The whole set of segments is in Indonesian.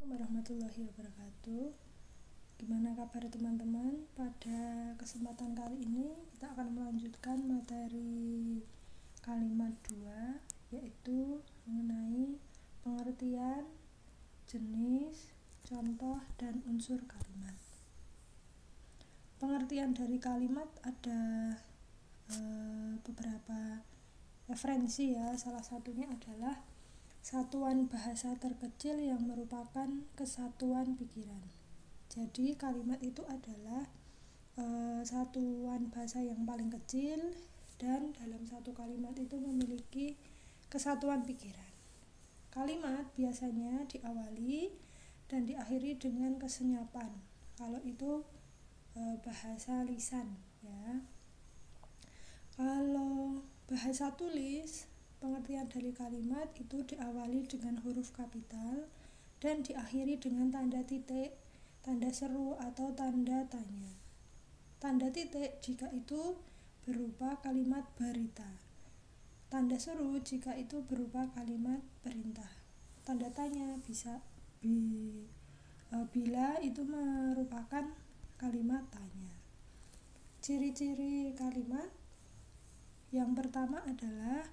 warahmatullahi wabarakatuh. Gimana kabar teman-teman? Pada kesempatan kali ini kita akan melanjutkan materi kalimat 2, yaitu mengenai pengertian, jenis, contoh, dan unsur kalimat. Pengertian dari kalimat ada beberapa referensi ya. Salah satunya adalah satuan bahasa terkecil yang merupakan kesatuan pikiran. Jadi kalimat itu adalah satuan bahasa yang paling kecil dan dalam satu kalimat itu memiliki kesatuan pikiran. Kalimat biasanya diawali dan diakhiri dengan kesenyapan. Kalau itu bahasa lisan ya. Kalau bahasa tulis, pengertian dari kalimat itu diawali dengan huruf kapital dan diakhiri dengan tanda titik, tanda seru atau tanda tanya. Tanda titik jika itu berupa kalimat berita. Tanda seru jika itu berupa kalimat perintah. Tanda tanya bisa bila itu merupakan kalimat tanya. Ciri-ciri kalimat yang pertama adalah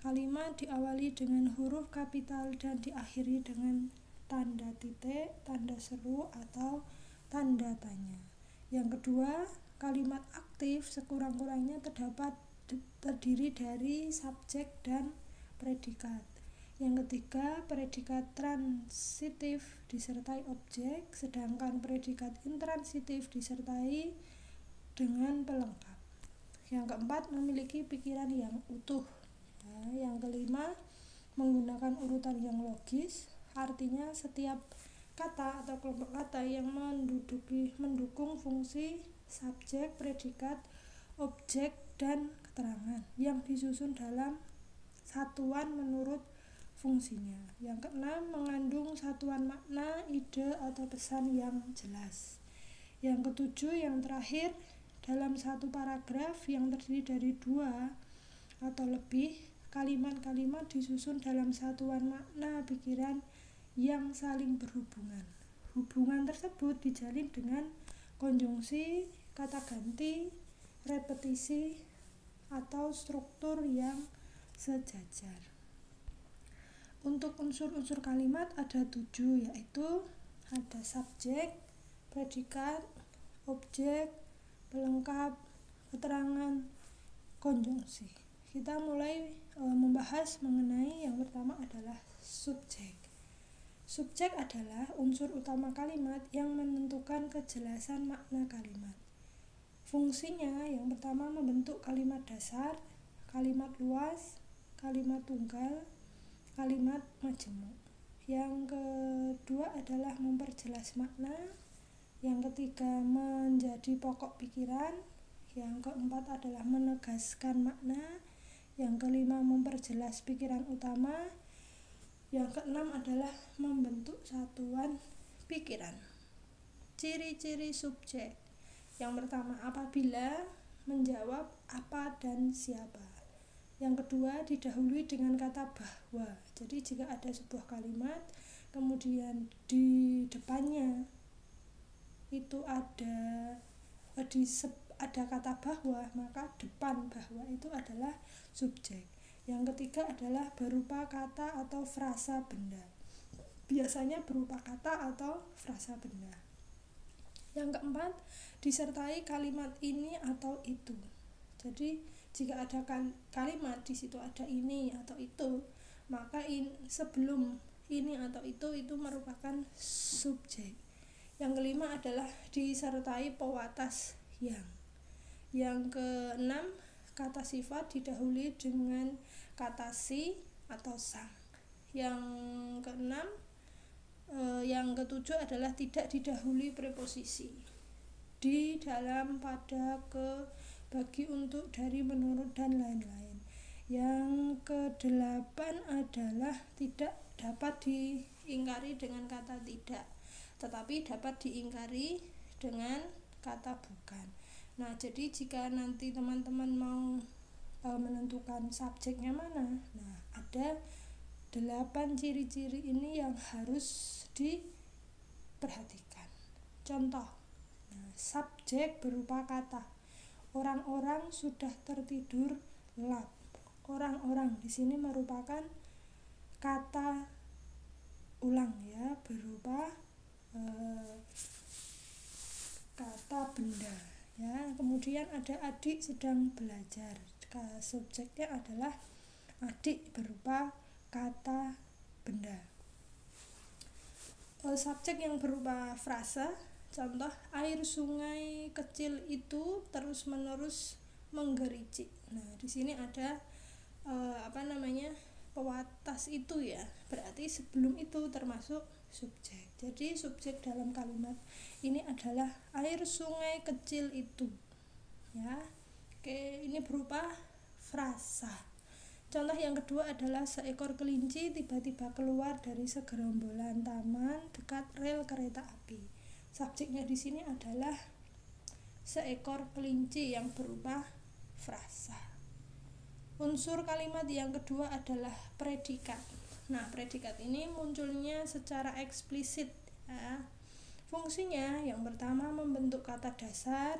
kalimat diawali dengan huruf kapital dan diakhiri dengan tanda titik, tanda seru, atau tanda tanya. Yang kedua, kalimat aktif sekurang-kurangnya terdiri dari subjek dan predikat. Yang ketiga, predikat transitif disertai objek, sedangkan predikat intransitif disertai dengan pelengkap. Yang keempat, memiliki pikiran yang utuh. Yang kelima, menggunakan urutan yang logis, artinya setiap kata atau kelompok kata yang mendukung fungsi subjek, predikat, objek, dan keterangan yang disusun dalam satuan menurut fungsinya. Yang keenam, mengandung satuan makna, ide, atau pesan yang jelas. Yang ketujuh, yang terakhir, dalam satu paragraf yang terdiri dari 2 atau lebih kalimat-kalimat disusun dalam satuan makna pikiran yang saling berhubungan. Hubungan tersebut dijalin dengan konjungsi, kata ganti, repetisi, atau struktur yang sejajar. Untuk unsur-unsur kalimat ada 7, yaitu ada subjek, predikat, objek, pelengkap, keterangan, konjungsi. Kita mulai membahas mengenai yang pertama adalah subjek. Subjek adalah unsur utama kalimat yang menentukan kejelasan makna kalimat. Fungsinya yang pertama membentuk kalimat dasar, kalimat luas, kalimat tunggal, kalimat majemuk. Yang kedua adalah memperjelas makna. Yang ketiga menjadi pokok pikiran. Yang keempat adalah menegaskan makna. Yang kelima memperjelas pikiran utama. Yang keenam adalah membentuk satuan pikiran. Ciri-ciri subjek. Yang pertama, apabila menjawab apa dan siapa. Yang kedua, didahului dengan kata bahwa. Jadi jika ada sebuah kalimat kemudian di depannya itu ada kata bahwa, maka depan bahwa itu adalah subjek. Yang ketiga adalah berupa kata atau frasa benda. Biasanya berupa kata atau frasa benda. Yang keempat, disertai kalimat ini atau itu. Jadi jika ada kalimat di situ ada ini atau itu, maka sebelum ini atau itu merupakan subjek. Yang kelima adalah disertai pewatas yang. Yang keenam, kata sifat didahului dengan kata si atau sang. Yang keenam, yang ketujuh adalah tidak didahului preposisi di dalam, pada, ke, bagi, untuk, dari, menurut, dan lain-lain. Yang kedelapan adalah tidak dapat diingkari dengan kata tidak, tetapi dapat diingkari dengan kata bukan. Nah, jadi jika nanti teman-teman mau menentukan subjeknya mana, nah ada 8 ciri-ciri ini yang harus perhatikan. Contoh, subjek berupa kata. Orang-orang sudah tertidur lelap. Orang-orang di sini merupakan kata ulang ya, berupa kata benda ya. Kemudian ada adik sedang belajar. Subjeknya adalah adik berupa kata benda. Subjek yang berupa frasa, contoh, air sungai kecil itu terus-menerus menggericik. Nah, di sini ada pewatas itu ya, berarti sebelum itu termasuk subjek. Jadi subjek dalam kalimat ini adalah air sungai kecil itu ya. Oke, ini berupa frasa. Contoh yang kedua adalah seekor kelinci tiba-tiba keluar dari segerombolan taman dekat rel kereta api. Subjeknya di sini adalah seekor kelinci yang berupa frasa. Unsur kalimat yang kedua adalah predikat. Nah, predikat ini munculnya secara eksplisit ya. Fungsinya yang pertama membentuk kata dasar,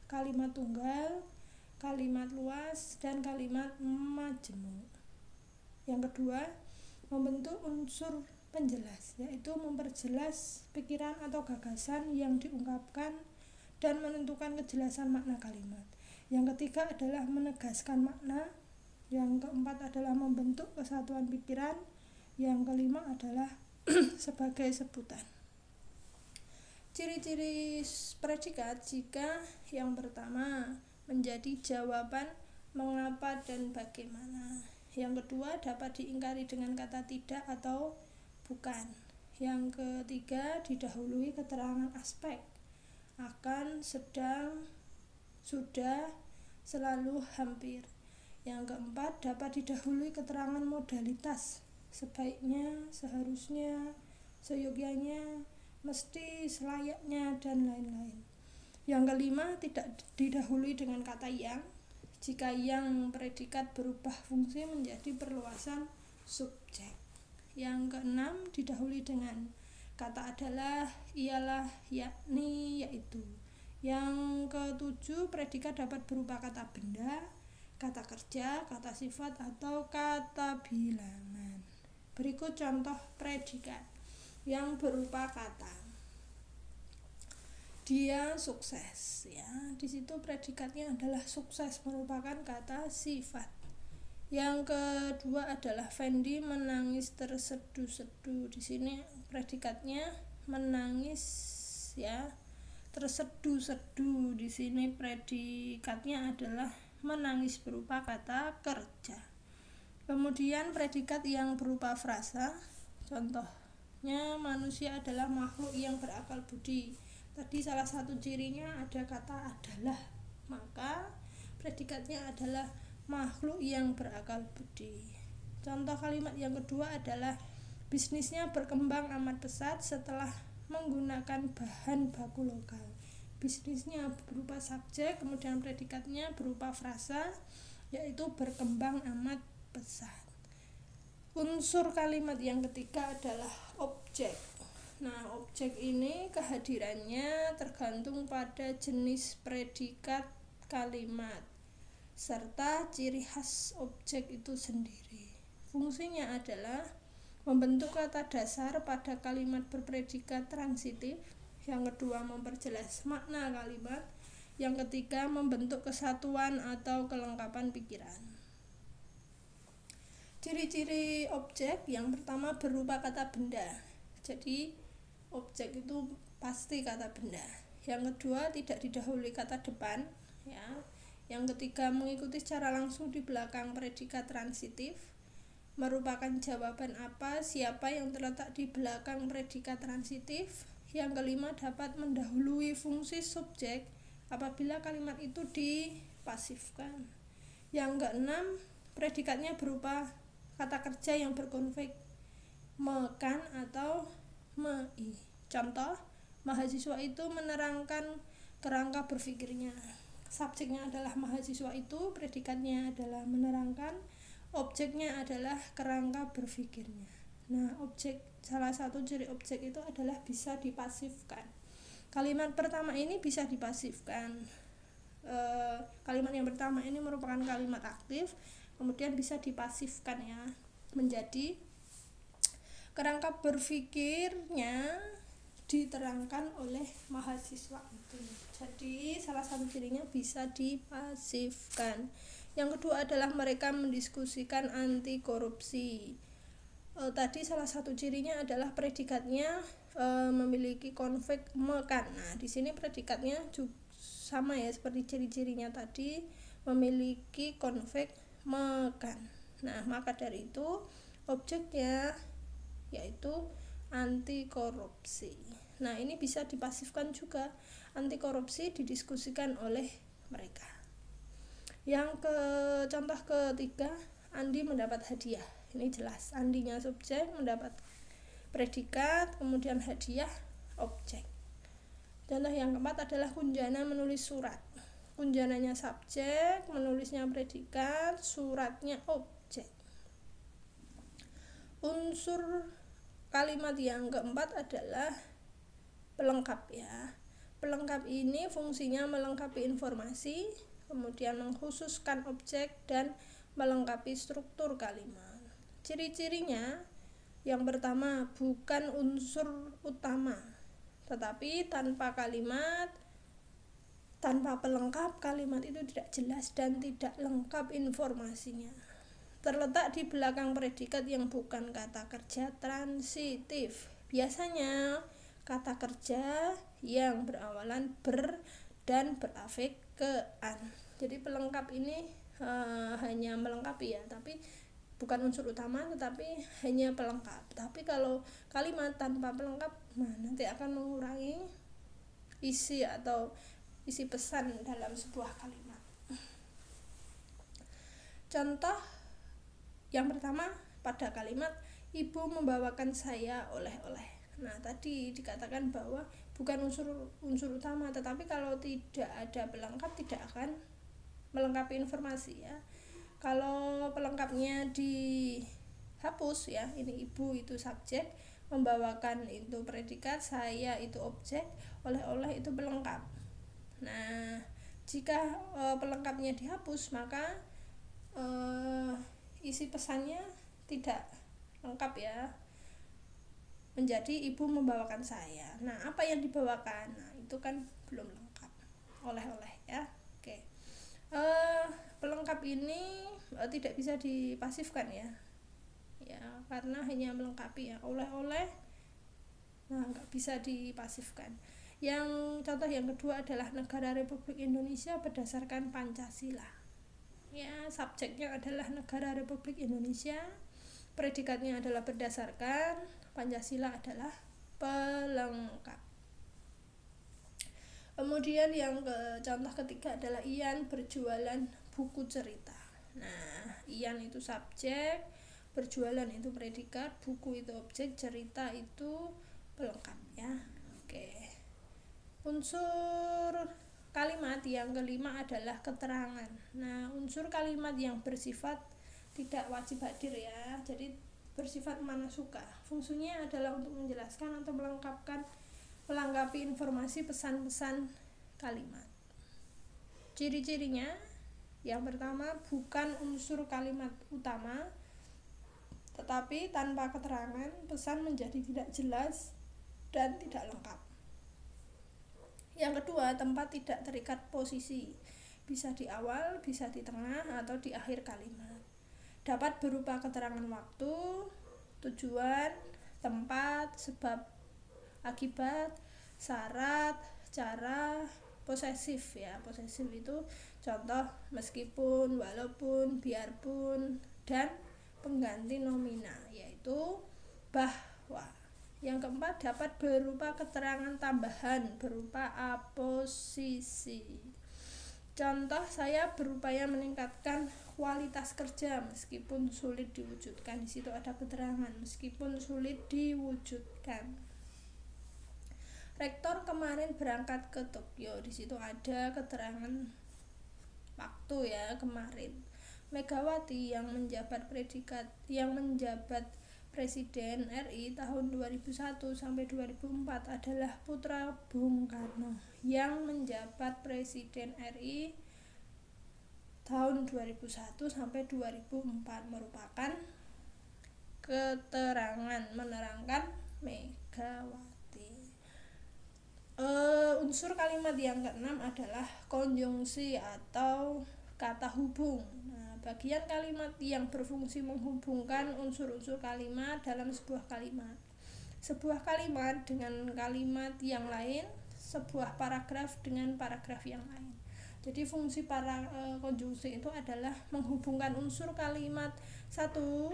kalimat tunggal, kalimat luas, dan kalimat majemuk. Yang kedua, membentuk unsur penjelas, yaitu memperjelas pikiran atau gagasan yang diungkapkan dan menentukan kejelasan makna kalimat. Yang ketiga adalah menegaskan makna. Yang keempat adalah membentuk kesatuan pikiran. Yang kelima adalah sebagai sebutan. Ciri-ciri predikat jika yang pertama menjadi jawaban mengapa dan bagaimana. Yang kedua dapat diingkari dengan kata tidak atau bukan. Yang ketiga didahului keterangan aspek, akan, sedang, sudah, selalu, hampir. Yang keempat dapat didahului keterangan modalitas, sebaiknya, seharusnya, seyogyanya, mesti, selayaknya, dan lain-lain. Yang kelima tidak didahului dengan kata yang, jika yang predikat berubah fungsi menjadi perluasan subjek. Yang keenam didahului dengan kata adalah, ialah, yakni, yaitu. Yang ketujuh predikat dapat berupa kata benda, kata kerja, kata sifat, atau kata bilangan. Berikut contoh predikat yang berupa kata. Dia sukses ya. Di situ predikatnya adalah sukses, merupakan kata sifat. Yang kedua adalah Fendi menangis tersedu-sedu. Di sini predikatnya menangis ya. Tersedu-sedu. Di sini predikatnya adalah menangis berupa kata kerja. Kemudian predikat yang berupa frasa, contohnya manusia adalah makhluk yang berakal budi. Tadi salah satu cirinya ada kata adalah, maka predikatnya adalah makhluk yang berakal budi. Contoh kalimat yang kedua adalah bisnisnya berkembang amat pesat setelah menggunakan bahan baku lokal. Bisnisnya berupa subjek, kemudian predikatnya berupa frasa, yaitu berkembang amat pesat. Unsur kalimat yang ketiga adalah objek. Nah, objek ini kehadirannya tergantung pada jenis predikat kalimat serta ciri khas objek itu sendiri. Fungsinya adalah membentuk kata dasar pada kalimat berpredikat transitif. Yang kedua memperjelas makna kalimat. Yang ketiga membentuk kesatuan atau kelengkapan pikiran. Ciri-ciri objek yang pertama berupa kata benda. Jadi objek itu pasti kata benda. Yang kedua tidak didahului kata depan ya. Yang ketiga mengikuti secara langsung di belakang predikat transitif, merupakan jawaban apa, siapa yang terletak di belakang predikat transitif. Yang kelima dapat mendahului fungsi subjek apabila kalimat itu dipasifkan. Yang keenam predikatnya berupa kata kerja yang berkonflik mekan atau mei. Contoh, mahasiswa itu menerangkan kerangka berpikirnya. Subjeknya adalah mahasiswa itu, predikatnya adalah menerangkan, objeknya adalah kerangka berpikirnya. Nah, salah satu ciri objek itu adalah bisa dipasifkan. Kalimat pertama ini bisa dipasifkan. Kalimat yang pertama ini merupakan kalimat aktif, kemudian bisa dipasifkan ya, menjadi kerangka berpikirnya diterangkan oleh mahasiswa itu. Jadi salah satu cirinya bisa dipasifkan. Yang kedua adalah mereka mendiskusikan anti korupsi. Tadi salah satu cirinya adalah predikatnya memiliki konflik mekan. Nah, di sini predikatnya juga sama ya seperti ciri-cirinya tadi, memiliki konflik mekan. Nah, maka dari itu objeknya yaitu anti korupsi. Nah, ini bisa dipasifkan juga. Anti korupsi didiskusikan oleh mereka. Contoh ketiga, Andi mendapat hadiah. Ini jelas, Andinya subjek, mendapat predikat, kemudian hadiah objek. Contoh yang keempat adalah Kunjana menulis surat. Kunjananya subjek, menulisnya predikat, suratnya objek. Unsur kalimat yang keempat adalah pelengkap ya. Pelengkap ini fungsinya melengkapi informasi, kemudian mengkhususkan objek dan melengkapi struktur kalimat. Ciri-cirinya yang pertama, bukan unsur utama, tetapi tanpa pelengkap kalimat itu tidak jelas dan tidak lengkap informasinya. Terletak di belakang predikat yang bukan kata kerja transitif. Biasanya kata kerja yang berawalan ber dan berafek ke an. Jadi pelengkap ini hanya melengkapi ya, tapi bukan unsur utama, tetapi hanya pelengkap. Tapi kalau kalimat tanpa pelengkap, nanti akan mengurangi isi atau isi pesan dalam sebuah kalimat. Contoh yang pertama pada kalimat ibu membawakan saya oleh-oleh. Nah, tadi dikatakan bahwa bukan unsur utama, tetapi kalau tidak ada pelengkap tidak akan melengkapi informasi ya. Kalau pelengkapnya dihapus ya, ini ibu itu subjek, membawakan itu predikat, saya itu objek, oleh-oleh itu pelengkap. Nah, jika pelengkapnya dihapus, maka isi pesannya tidak lengkap ya, menjadi ibu membawakan saya. Nah, apa yang dibawakan? Nah, itu kan belum lengkap, oleh-oleh ya. Oke. Pelengkap ini tidak bisa dipasifkan ya, karena hanya melengkapi ya, oleh-oleh. Nah, nggak bisa dipasifkan. Yang contoh yang kedua adalah Negara Republik Indonesia berdasarkan Pancasila. Ya, subjeknya adalah Negara Republik Indonesia, predikatnya adalah berdasarkan, Pancasila adalah pelengkap. Kemudian contoh ketiga adalah Ian berjualan buku cerita. Nah, Ian itu subjek, berjualan itu predikat, buku itu objek, cerita itu pelengkap ya. Oke. Unsur kalimat yang kelima adalah keterangan. Nah, unsur kalimat yang bersifat tidak wajib hadir ya, jadi bersifat mana suka. Fungsinya adalah untuk menjelaskan atau melengkapi informasi pesan-pesan kalimat. Ciri-cirinya yang pertama, bukan unsur kalimat utama, tetapi tanpa keterangan pesan menjadi tidak jelas dan tidak lengkap. Yang kedua, tempat tidak terikat posisi, bisa di awal, bisa di tengah, atau di akhir kalimat. Dapat berupa keterangan waktu, tujuan, tempat, sebab, akibat, syarat, cara, posesif ya. Posesif itu contoh meskipun, walaupun, biarpun, dan pengganti nomina, yaitu bahwa. Yang keempat, dapat berupa keterangan tambahan berupa aposisi. Contoh, saya berupaya meningkatkan kualitas kerja meskipun sulit diwujudkan. Di situ ada keterangan meskipun sulit diwujudkan. Rektor kemarin berangkat ke Tokyo. Di situ ada keterangan waktu ya, kemarin. Megawati yang menjabat Presiden RI tahun 2001 sampai 2004 adalah putra Bung Karno yang menjabat Presiden RI tahun 2001 sampai 2004 merupakan keterangan menerangkan Megawati. Unsur kalimat yang keenam adalah konjungsi atau kata hubung. Nah, bagian kalimat yang berfungsi menghubungkan unsur-unsur kalimat dalam sebuah kalimat. Sebuah kalimat dengan kalimat yang lain, sebuah paragraf dengan paragraf yang lain. Jadi fungsi konjungsi itu adalah menghubungkan unsur kalimat satu,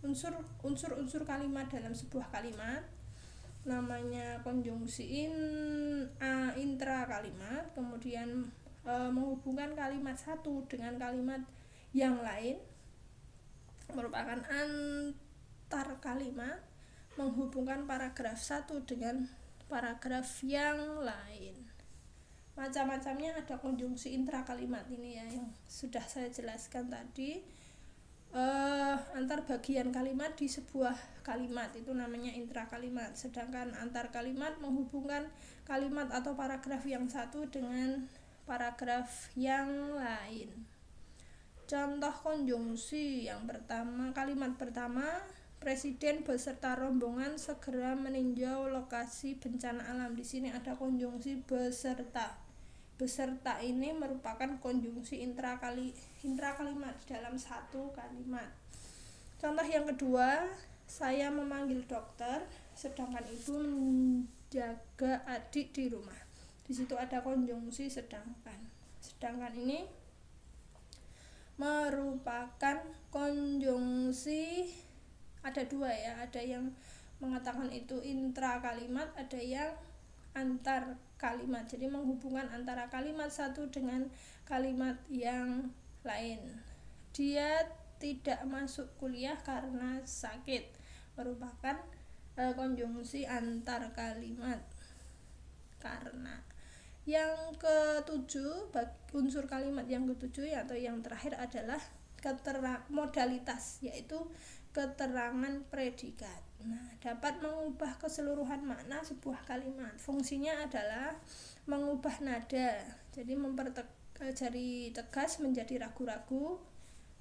unsur kalimat dalam sebuah kalimat, namanya konjungsi intra kalimat. Kemudian menghubungkan kalimat satu dengan kalimat yang lain merupakan antar kalimat, menghubungkan paragraf satu dengan paragraf yang lain. Macam-macamnya ada konjungsi intra kalimat ini ya, yang sudah saya jelaskan tadi. Antar bagian kalimat di sebuah kalimat itu namanya intra kalimat, sedangkan antar kalimat menghubungkan kalimat atau paragraf yang satu dengan paragraf yang lain. Contoh konjungsi yang pertama, kalimat pertama, Presiden beserta rombongan segera meninjau lokasi bencana alam. Di sini ada konjungsi beserta. Beserta ini merupakan konjungsi intra kalimat dalam satu kalimat. Contoh yang kedua, saya memanggil dokter sedangkan ibu menjaga adik di rumah. Di situ ada konjungsi sedangkan. Sedangkan ini merupakan konjungsi, ada dua ya, ada yang mengatakan itu intra kalimat, ada yang antar kalimat. Jadi menghubungkan antara kalimat satu dengan kalimat yang lain. Dia tidak masuk kuliah karena sakit, merupakan konjungsi antar kalimat. Karena yang ketujuh, unsur kalimat yang ketujuh atau yang terakhir adalah modalitas, yaitu keterangan predikat. Nah, dapat mengubah keseluruhan makna sebuah kalimat. Fungsinya adalah mengubah nada. Jadi dari tegas menjadi ragu-ragu,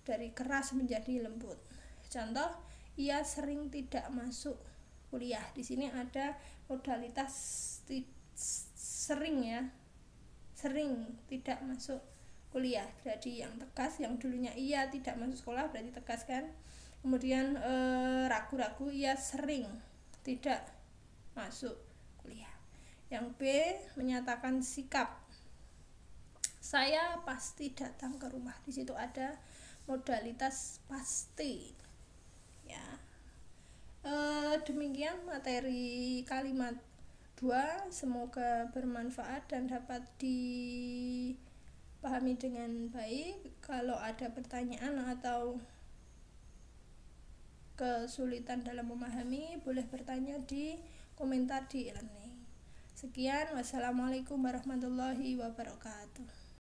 dari keras menjadi lembut. Contoh, ia sering tidak masuk kuliah. Di sini ada modalitas sering ya. Sering tidak masuk kuliah. Jadi yang tegas, yang dulunya ia tidak masuk sekolah berarti tegas kan? Kemudian ragu-ragu, ia sering tidak masuk kuliah. Yang B, menyatakan sikap, saya pasti datang ke rumah. Di situ ada modalitas pasti ya. Demikian materi kalimat 2, semoga bermanfaat dan dapat dipahami dengan baik. Kalau ada pertanyaan atau kesulitan dalam memahami, boleh bertanya di komentar di e-learning. Sekian, wassalamualaikum warahmatullahi wabarakatuh.